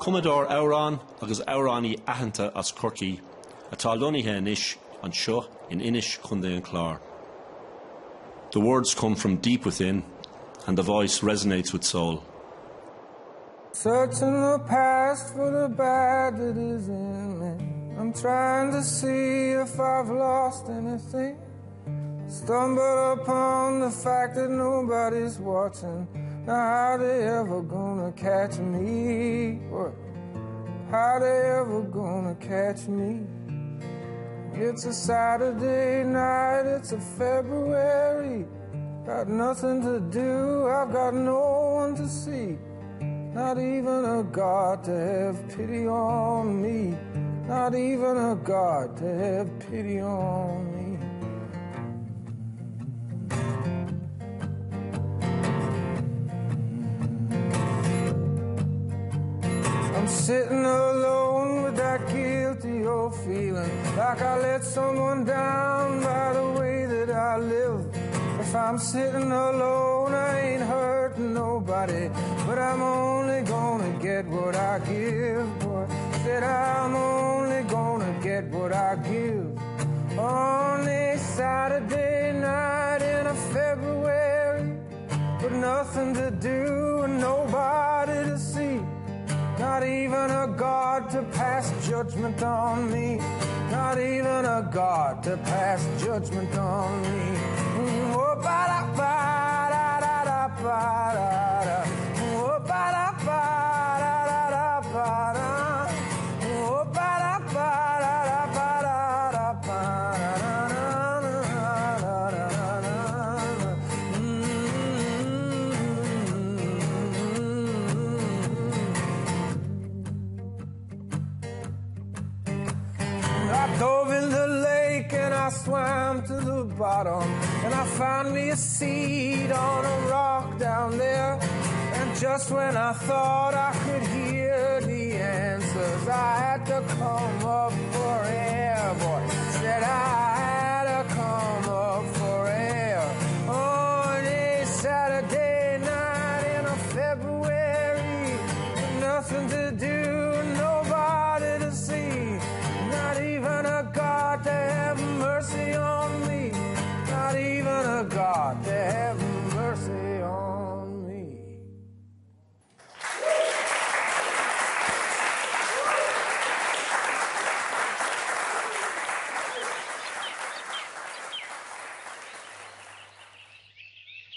Commodore Auran agus Aurani ahananta as Corky, a taldonithe inis an seo in Inish Chunde and Clar. The words come from deep within, and the voice resonates with soul. Searching the past for the bad that is in me. I'm trying to see if I've lost anything. Stumbled upon the fact that nobody's watching. Now how they ever gonna catch me? What? How they ever gonna catch me? It's a Saturday night, it's a February. Got nothing to do, I've got no one to see. Not even a God to have pity on me. Not even a God to have pity on me. I'm sitting alone with that guilty old feeling, like I let someone down by the way that I live. If I'm sitting alone, I ain't hurting nobody, but I'm only gonna get what I give, boy. Said I'm only gonna get what I give. On a Saturday night in a February, with nothing to do and nobody to see. Not even a God to pass judgment on me. Not even a God to pass judgment on me. Oh, ba-da-ba-da-da-da-ba-da-da. Oh, ba-da-ba-da-da-da-ba-da. Oh, dove in the lake and I swam to the bottom, and I found me a seed on a rock down there. And just when I thought I could hear the answers, I had to come up for air, boy. Said I had to come up for air. On a Saturday night in a February, with nothing to do